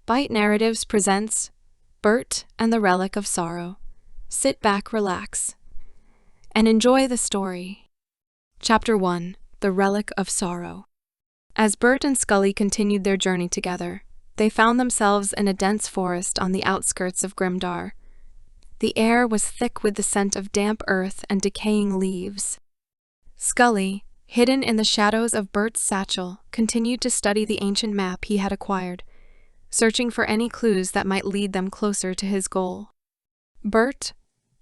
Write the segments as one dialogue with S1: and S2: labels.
S1: Byte Narratives presents Burt and the Relic of Sorrow. Sit back, relax, and enjoy the story. Chapter 1: The Relic of Sorrow. As Burt and Skully continued their journey together, they found themselves in a dense forest on the outskirts of Grimdar. The air was thick with the scent of damp earth and decaying leaves. Skully, hidden in the shadows of Burt's satchel, continued to study the ancient map he had acquired, searching for any clues that might lead them closer to his goal. Burt,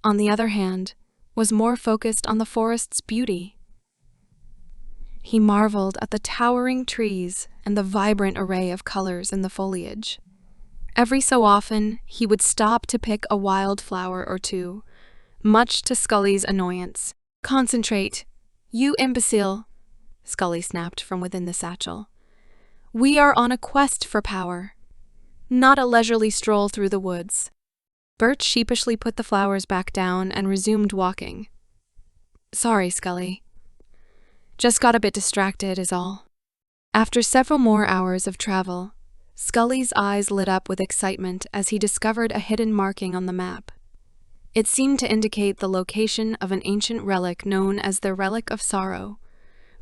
S1: on the other hand, was more focused on the forest's beauty. He marveled at the towering trees and the vibrant array of colors in the foliage. Every so often, he would stop to pick a wild flower or two, much to Skully's annoyance. "Concentrate, you imbecile," Skully snapped from within the satchel. "We are on a quest for power, not a leisurely stroll through the woods." Burt sheepishly put the flowers back down and resumed walking. "Sorry, Skully. Just got a bit distracted is all." After several more hours of travel, Skully's eyes lit up with excitement as he discovered a hidden marking on the map. It seemed to indicate the location of an ancient relic known as the Relic of Sorrow,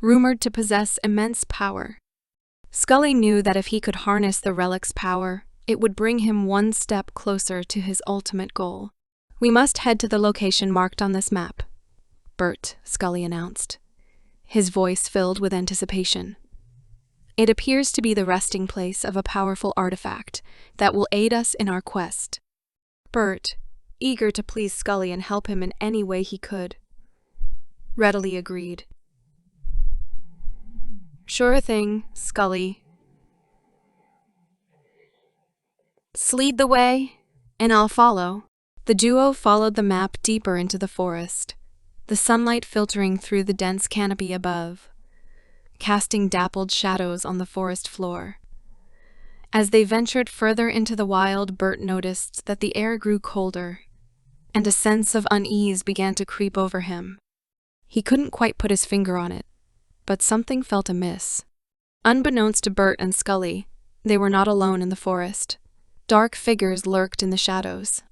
S1: rumored to possess immense power. Skully knew that if he could harness the relic's power, it would bring him one step closer to his ultimate goal. "We must head to the location marked on this map," Burt, Skully announced, his voice filled with anticipation. "It appears to be the resting place of a powerful artifact that will aid us in our quest." Burt, eager to please Skully and help him in any way he could, readily agreed. "Sure thing, Skully. Lead the way, and I'll follow." The duo followed the map deeper into the forest, the sunlight filtering through the dense canopy above, casting dappled shadows on the forest floor. As they ventured further into the wild, Burt noticed that the air grew colder, and a sense of unease began to creep over him. He couldn't quite put his finger on it, but something felt amiss. Unbeknownst to Burt and Skully, they were not alone in the forest. Dark figures lurked in the shadows,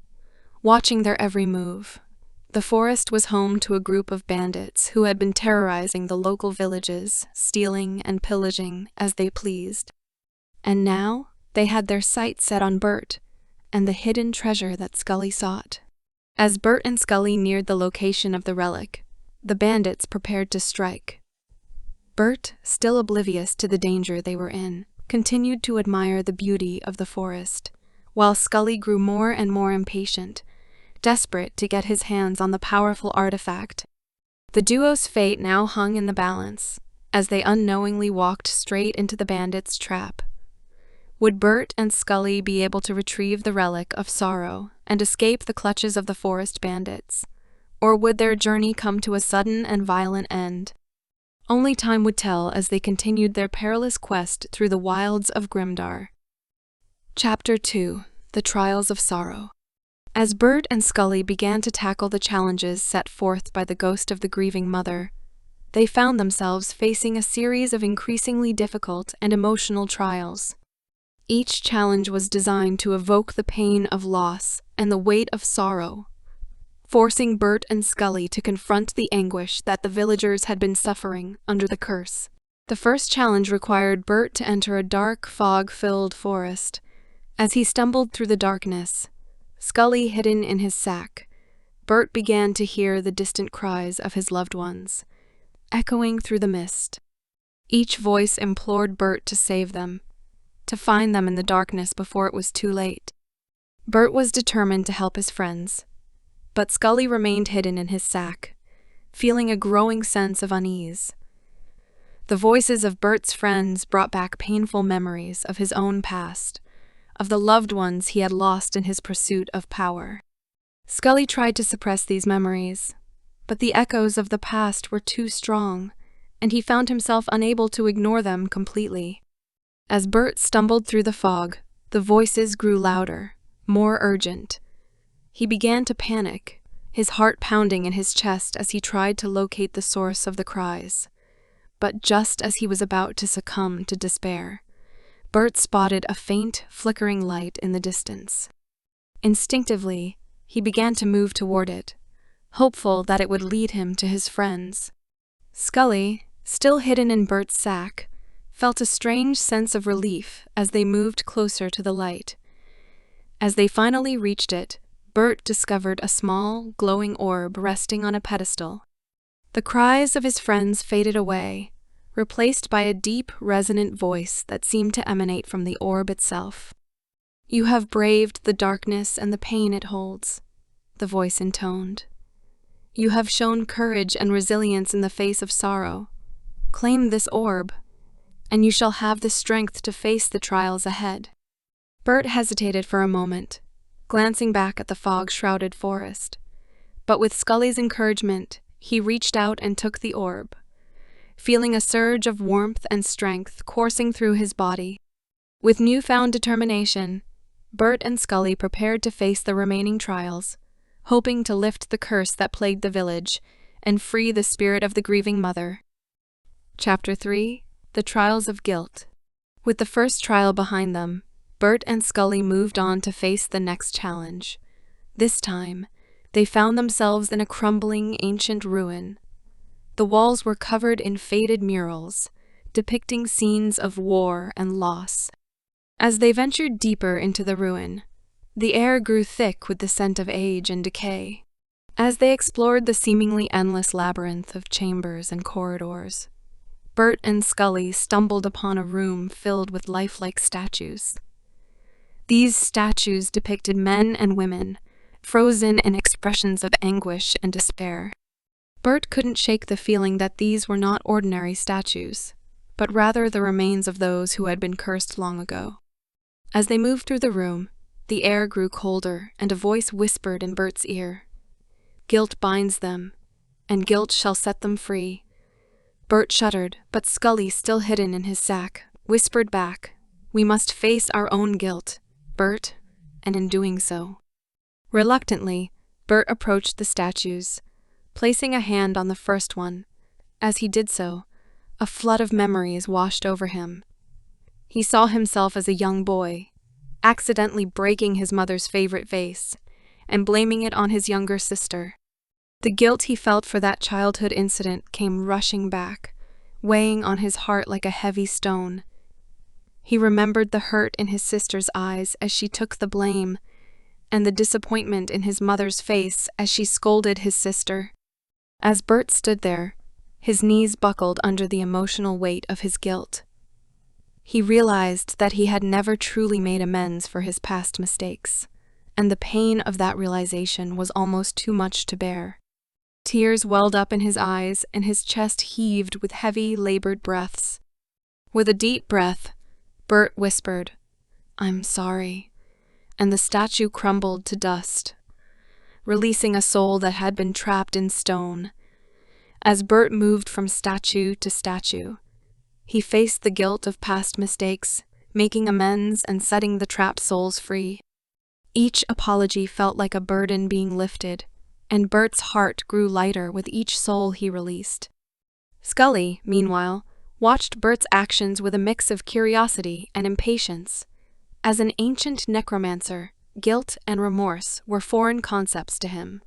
S1: watching their every move. The forest was home to a group of bandits who had been terrorizing the local villages, stealing and pillaging as they pleased. And now they had their sights set on Burt and the hidden treasure that Skully sought. As Burt and Skully neared the location of the relic, the bandits prepared to strike. Burt, still oblivious to the danger they were in, continued to admire the beauty of the forest, while Skully grew more and more impatient, desperate to get his hands on the powerful artifact. The duo's fate now hung in the balance, as they unknowingly walked straight into the bandits' trap. Would Burt and Skully be able to retrieve the Relic of Sorrow and escape the clutches of the forest bandits, or would their journey come to a sudden and violent end? Only time would tell as they continued their perilous quest through the wilds of Grimdar. Chapter 2: The Trials of Sorrow. As Burt and Skully began to tackle the challenges set forth by the ghost of the grieving mother, they found themselves facing a series of increasingly difficult and emotional trials. Each challenge was designed to evoke the pain of loss and the weight of sorrow, forcing Burt and Skully to confront the anguish that the villagers had been suffering under the curse. The first challenge required Burt to enter a dark, fog-filled forest. As he stumbled through the darkness, Skully hidden in his sack, Burt began to hear the distant cries of his loved ones, echoing through the mist. Each voice implored Burt to save them, to find them in the darkness before it was too late. Burt was determined to help his friends, but Skully remained hidden in his sack, feeling a growing sense of unease. The voices of Burt's friends brought back painful memories of his own past, of the loved ones he had lost in his pursuit of power. Skully tried to suppress these memories, but the echoes of the past were too strong, and he found himself unable to ignore them completely. As Burt stumbled through the fog, the voices grew louder, more urgent. He began to panic, his heart pounding in his chest as he tried to locate the source of the cries. But just as he was about to succumb to despair, Burt spotted a faint, flickering light in the distance. Instinctively, he began to move toward it, hopeful that it would lead him to his friends. Skully, still hidden in Burt's sack, felt a strange sense of relief as they moved closer to the light. As they finally reached it, Burt discovered a small, glowing orb resting on a pedestal. The cries of his friends faded away, replaced by a deep, resonant voice that seemed to emanate from the orb itself. "You have braved the darkness and the pain it holds," the voice intoned. "You have shown courage and resilience in the face of sorrow. Claim this orb, and you shall have the strength to face the trials ahead." Burt hesitated for a moment, glancing back at the fog-shrouded forest. But with Skully's encouragement, he reached out and took the orb, feeling a surge of warmth and strength coursing through his body. With newfound determination, Burt and Skully prepared to face the remaining trials, hoping to lift the curse that plagued the village and free the spirit of the grieving mother. Chapter 3: The Trials of Guilt. With the first trial behind them, Burt and Skully moved on to face the next challenge. This time, they found themselves in a crumbling ancient ruin. The walls were covered in faded murals, depicting scenes of war and loss. As they ventured deeper into the ruin, the air grew thick with the scent of age and decay. As they explored the seemingly endless labyrinth of chambers and corridors, Burt and Skully stumbled upon a room filled with lifelike statues. These statues depicted men and women, frozen in expressions of anguish and despair. Burt couldn't shake the feeling that these were not ordinary statues, but rather the remains of those who had been cursed long ago. As they moved through the room, the air grew colder, and a voice whispered in Burt's ear, "Guilt binds them, and guilt shall set them free." Burt shuddered, but Skully, still hidden in his sack, whispered back, "We must face our own guilt, Burt," and in doing so. Reluctantly, Burt approached the statues, placing a hand on the first one. As he did so, a flood of memories washed over him. He saw himself as a young boy, accidentally breaking his mother's favorite vase, and blaming it on his younger sister. The guilt he felt for that childhood incident came rushing back, weighing on his heart like a heavy stone. He remembered the hurt in his sister's eyes as she took the blame, and the disappointment in his mother's face as she scolded his sister. As Burt stood there, his knees buckled under the emotional weight of his guilt. He realized that he had never truly made amends for his past mistakes, and the pain of that realization was almost too much to bear. Tears welled up in his eyes, and his chest heaved with heavy, labored breaths. With a deep breath, Burt whispered, "I'm sorry," and the statue crumbled to dust, releasing a soul that had been trapped in stone. As Burt moved from statue to statue, he faced the guilt of past mistakes, making amends and setting the trapped souls free. Each apology felt like a burden being lifted, and Burt's heart grew lighter with each soul he released. Skully, meanwhile, watched Burt's actions with a mix of curiosity and impatience. As an ancient necromancer, guilt and remorse were foreign concepts to him.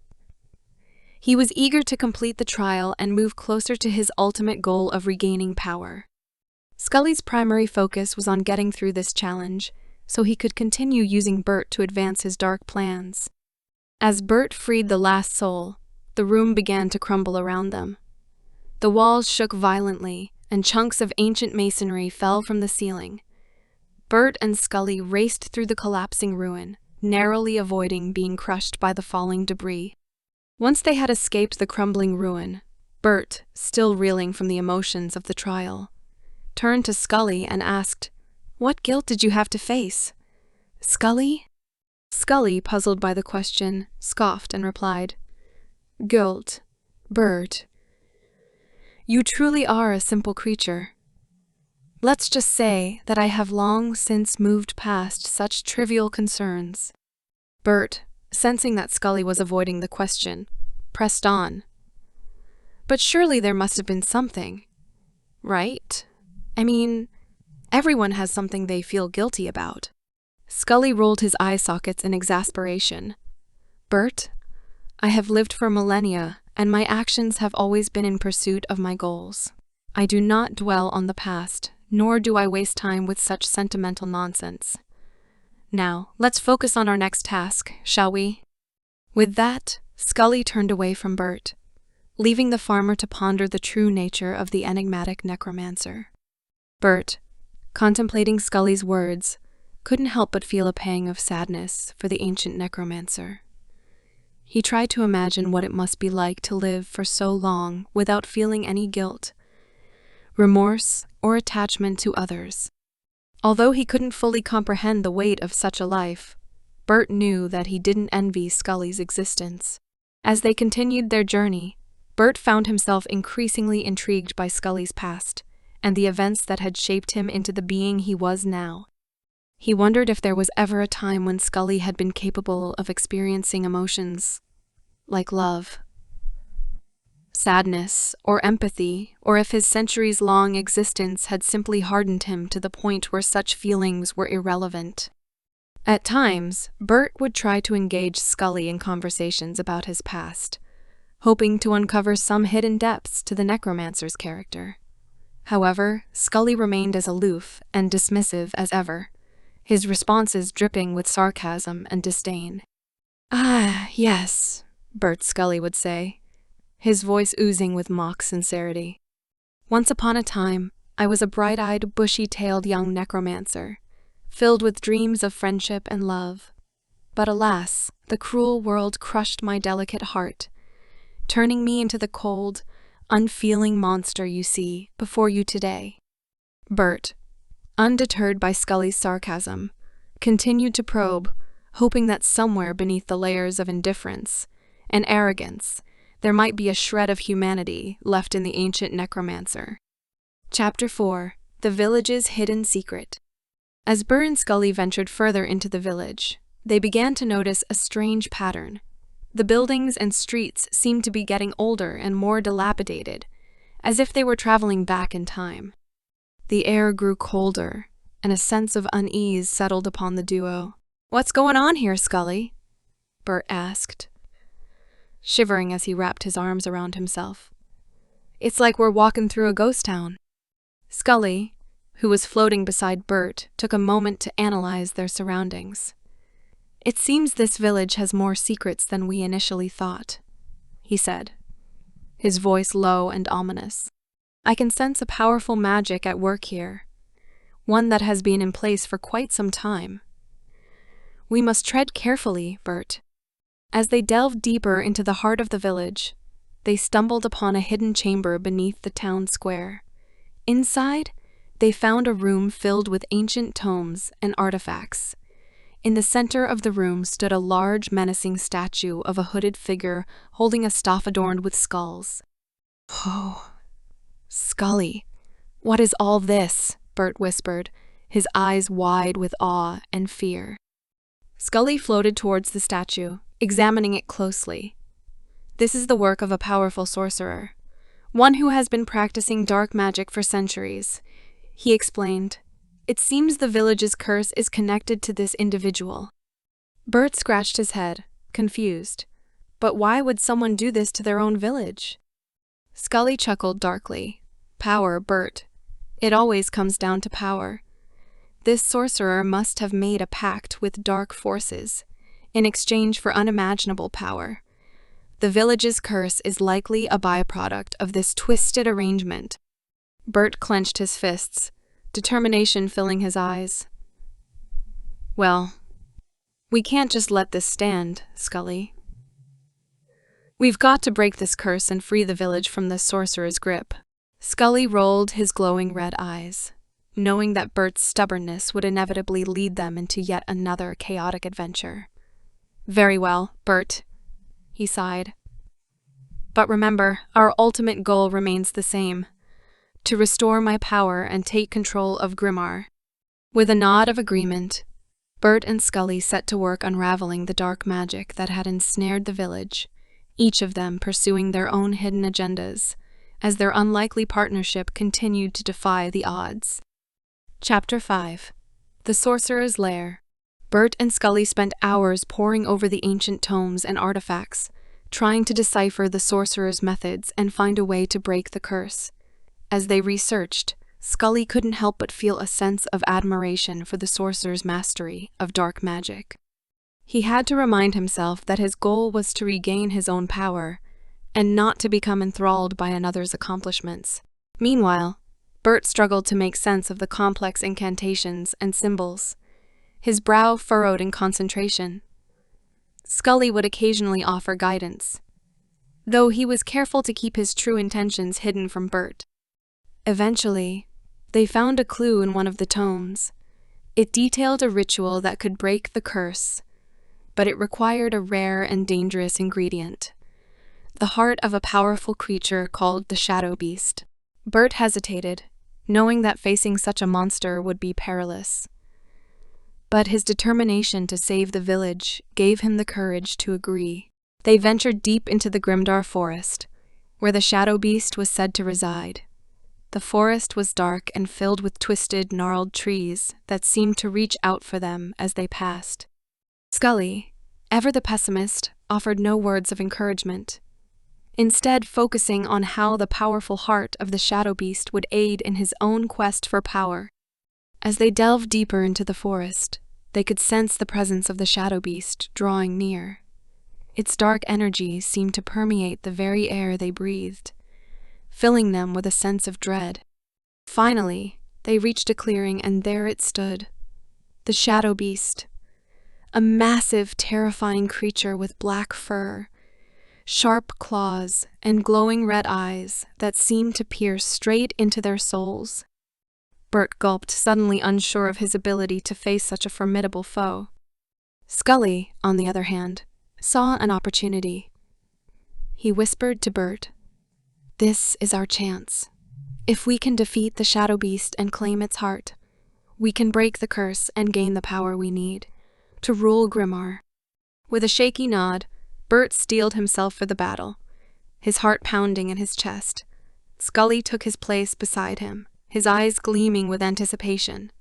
S1: He was eager to complete the trial and move closer to his ultimate goal of regaining power. Skully's primary focus was on getting through this challenge, so he could continue using Burt to advance his dark plans. As Burt freed the last soul, the room began to crumble around them. The walls shook violently, and chunks of ancient masonry fell from the ceiling. Burt and Skully raced through the collapsing ruin, narrowly avoiding being crushed by the falling debris. Once they had escaped the crumbling ruin, Burt, still reeling from the emotions of the trial, turned to Skully and asked, "What guilt did you have to face?" "Skully?" Skully, puzzled by the question, scoffed and replied, "Guilt, Burt. You truly are a simple creature. Let's just say that I have long since moved past such trivial concerns." Burt, sensing that Skully was avoiding the question, pressed on. "But surely there must have been something, right? I mean, Everyone has something they feel guilty about. Skully rolled his eye sockets in exasperation. Burt, I have lived for millennia, and my actions have always been in pursuit of my goals. I do not dwell on the past, nor do I waste time with such sentimental nonsense. Now, let's focus on our next task, shall we? With that, Skully turned away from Burt, leaving the farmer to ponder the true nature of the enigmatic necromancer. Burt, contemplating Skully's words, couldn't help but feel a pang of sadness for the ancient necromancer. He tried to imagine what it must be like to live for so long without feeling any guilt, remorse, or attachment to others. Although he couldn't fully comprehend the weight of such a life, Burt knew that he didn't envy Skully's existence. As they continued their journey, Burt found himself increasingly intrigued by Skully's past and the events that had shaped him into the being he was now. He wondered if there was ever a time when Skully had been capable of experiencing emotions like love, sadness, or empathy, or if his centuries-long existence had simply hardened him to the point where such feelings were irrelevant. At times, Burt would try to engage Skully in conversations about his past, hoping to uncover some hidden depths to the necromancer's character. However, Skully remained as aloof and dismissive as ever, his responses dripping with sarcasm and disdain. "Ah, yes," Burt Skully would say, his voice oozing with mock sincerity. "Once upon a time, I was a bright-eyed, bushy-tailed young necromancer, filled with dreams of friendship and love. But alas, the cruel world crushed my delicate heart, turning me into the cold, unfeeling monster you see before you today." Burt, undeterred by Skully's sarcasm, continued to probe, hoping that somewhere beneath the layers of indifference and arrogance there might be a shred of humanity left in the ancient necromancer. Chapter 4: The Village's Hidden Secret. As Burt and Skully ventured further into the village, they began to notice a strange pattern. The buildings and streets seemed to be getting older and more dilapidated, as if they were traveling back in time. The air grew colder, and a sense of unease settled upon the duo. "What's going on here, Skully?" Burt asked, shivering as he wrapped his arms around himself. "It's like we're walking through a ghost town." Skully, who was floating beside Burt, took a moment to analyze their surroundings. "It seems this village has more secrets than we initially thought," he said, his voice low and ominous. "I can sense a powerful magic at work here, one that has been in place for quite some time. We must tread carefully, Burt." As they delved deeper into the heart of the village, they stumbled upon a hidden chamber beneath the town square. Inside, they found a room filled with ancient tomes and artifacts. In the center of the room stood a large, menacing statue of a hooded figure holding a staff adorned with skulls. "Oh, Skully, what is all this?" Burt whispered, his eyes wide with awe and fear. Skully floated towards the statue, examining it closely. "This is the work of a powerful sorcerer, one who has been practicing dark magic for centuries," he explained. "It seems the village's curse is connected to this individual." Burt scratched his head, confused. But why would someone do this to their own village? Skully chuckled darkly. "Power, Burt. It always comes down to power. This sorcerer must have made a pact with dark forces in exchange for unimaginable power. The village's curse is likely a byproduct of this twisted arrangement." Burt clenched his fists, determination filling his eyes. "Well, we can't just let this stand, Skully. We've got to break this curse and free the village from the sorcerer's grip." Skully rolled his glowing red eyes, knowing that Burt's stubbornness would inevitably lead them into yet another chaotic adventure. "Very well, Burt," he sighed. "But remember, our ultimate goal remains the same: to restore my power and take control of Grimar." With a nod of agreement, Burt and Skully set to work unraveling the dark magic that had ensnared the village, each of them pursuing their own hidden agendas, as their unlikely partnership continued to defy the odds. Chapter 5. The Sorcerer's Lair. Burt and Skully spent hours poring over the ancient tomes and artifacts, trying to decipher the sorcerer's methods and find a way to break the curse. As they researched, Skully couldn't help but feel a sense of admiration for the sorcerer's mastery of dark magic. He had to remind himself that his goal was to regain his own power, and not to become enthralled by another's accomplishments. Meanwhile, Burt struggled to make sense of the complex incantations and symbols, his brow furrowed in concentration. Skully would occasionally offer guidance, though he was careful to keep his true intentions hidden from Burt. Eventually, they found a clue in one of the tomes. It detailed a ritual that could break the curse, but it required a rare and dangerous ingredient: the heart of a powerful creature called the Shadow Beast. Burt hesitated, knowing that facing such a monster would be perilous. But his determination to save the village gave him the courage to agree. They ventured deep into the Grimdar forest, where the Shadow Beast was said to reside. The forest was dark and filled with twisted, gnarled trees that seemed to reach out for them as they passed. Skully, ever the pessimist, offered no words of encouragement, instead focusing on how the powerful heart of the Shadow Beast would aid in his own quest for power. As they delved deeper into the forest, they could sense the presence of the Shadow Beast drawing near. Its dark energy seemed to permeate the very air they breathed, filling them with a sense of dread. Finally, they reached a clearing, and there it stood, the Shadow Beast, a massive, terrifying creature with black fur, sharp claws, and glowing red eyes that seemed to pierce straight into their souls. Burt gulped, suddenly unsure of his ability to face such a formidable foe. Skully, on the other hand, saw an opportunity. He whispered to Burt, "This is our chance. If we can defeat the Shadow Beast and claim its heart, we can break the curse and gain the power we need to rule Grimar." With a shaky nod, Burt steeled himself for the battle, his heart pounding in his chest. Skully took his place beside him, his eyes gleaming with anticipation.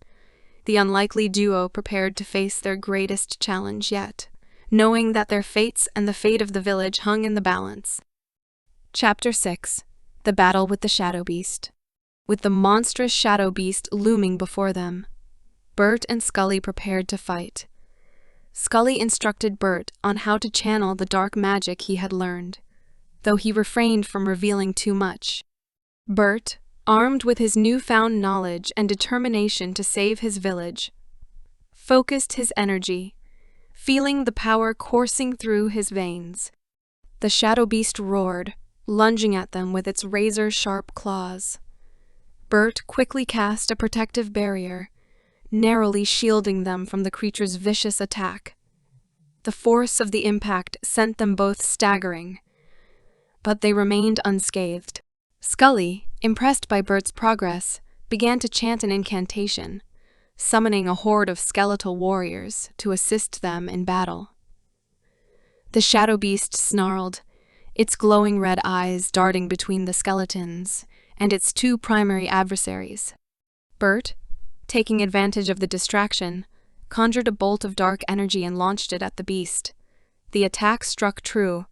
S1: The unlikely duo prepared to face their greatest challenge yet, knowing that their fates and the fate of the village hung in the balance. Chapter 6. The Battle with the Shadow Beast. With the monstrous Shadow Beast looming before them, Burt and Skully prepared to fight. Skully instructed Burt on how to channel the dark magic he had learned, though he refrained from revealing too much. Burt, armed with his newfound knowledge and determination to save his village, focused his energy, feeling the power coursing through his veins. The Shadow Beast roared, lunging at them with its razor-sharp claws. Burt quickly cast a protective barrier, narrowly shielding them from the creature's vicious attack. The force of the impact sent them both staggering, but they remained unscathed. Skully, impressed by Burt's progress, began to chant an incantation, summoning a horde of skeletal warriors to assist them in battle. The Shadow Beast snarled, its glowing red eyes darting between the skeletons and its two primary adversaries. Burt, taking advantage of the distraction, conjured a bolt of dark energy and launched it at the beast. The attack struck true,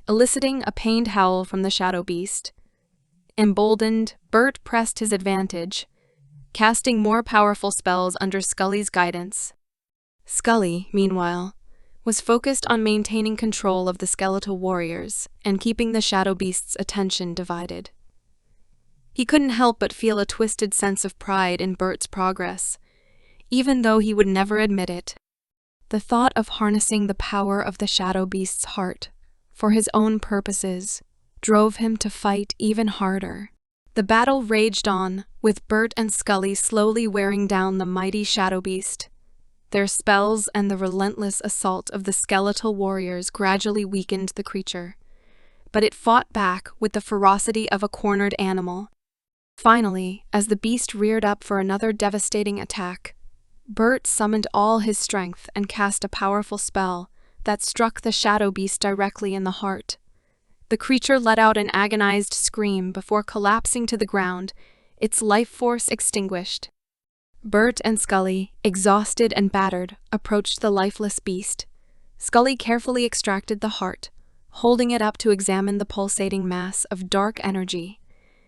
S1: eliciting a pained howl from the Shadow Beast. Emboldened, Burt pressed his advantage, casting more powerful spells under Skully's guidance. Skully, meanwhile, was focused on maintaining control of the skeletal warriors and keeping the Shadow Beast's attention divided. He couldn't help but feel a twisted sense of pride in Burt's progress, even though he would never admit it. The thought of harnessing the power of the Shadow Beast's heart for his own purposes drove him to fight even harder. The battle raged on, with Burt and Skully slowly wearing down the mighty Shadow Beast. Their spells and the relentless assault of the skeletal warriors gradually weakened the creature, but it fought back with the ferocity of a cornered animal. Finally, as the beast reared up for another devastating attack, Burt summoned all his strength and cast a powerful spell that struck the Shadow Beast directly in the heart. The creature let out an agonized scream before collapsing to the ground, its life force extinguished. Burt and Skully, exhausted and battered, approached the lifeless beast. Skully carefully extracted the heart, holding it up to examine the pulsating mass of dark energy.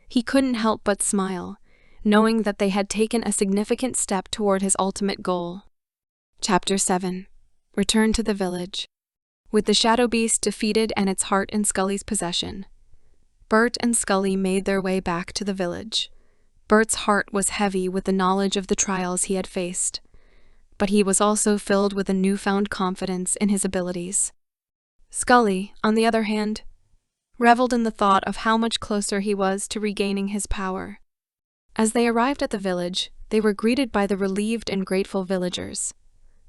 S1: He couldn't help but smile, knowing that they had taken a significant step toward his ultimate goal. Chapter 7. Return to the village. With the shadow beast defeated and its heart in Skully's possession, Burt and Skully made their way back to the village. Burt's heart was heavy with the knowledge of the trials he had faced, but he was also filled with a newfound confidence in his abilities. Skully, on the other hand, reveled in the thought of how much closer he was to regaining his power. As they arrived at the village, they were greeted by the relieved and grateful villagers.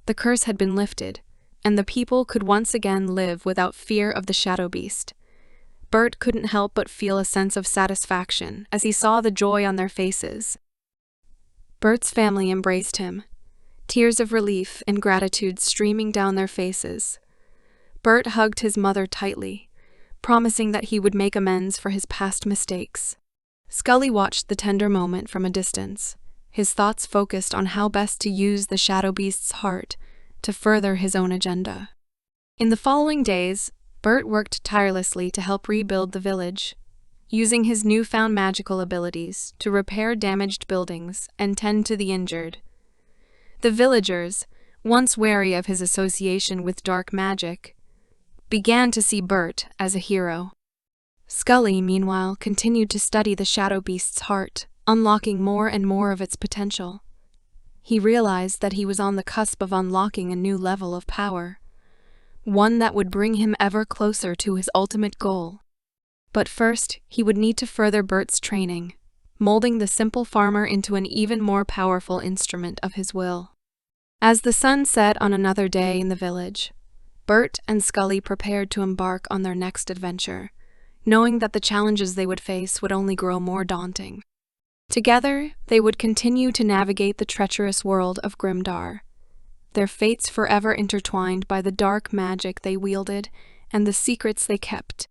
S1: The curse had been lifted, and the people could once again live without fear of the shadow beast. Burt couldn't help but feel a sense of satisfaction as he saw the joy on their faces. Burt's family embraced him, tears of relief and gratitude streaming down their faces. Burt hugged his mother tightly, promising that he would make amends for his past mistakes. Skully watched the tender moment from a distance, his thoughts focused on how best to use the shadow beast's heart to further his own agenda. In the following days, Burt worked tirelessly to help rebuild the village, using his newfound magical abilities to repair damaged buildings and tend to the injured. The villagers, once wary of his association with dark magic, began to see Burt as a hero. Skully, meanwhile, continued to study the shadow beast's heart, unlocking more and more of its potential. He realized that he was on the cusp of unlocking a new level of power, one that would bring him ever closer to his ultimate goal. But first, he would need to further Burt's training, molding the simple farmer into an even more powerful instrument of his will. As the sun set on another day in the village, Burt and Skully prepared to embark on their next adventure, knowing that the challenges they would face would only grow more daunting. Together, they would continue to navigate the treacherous world of Grimdar, their fates forever intertwined by the dark magic they wielded and the secrets they kept.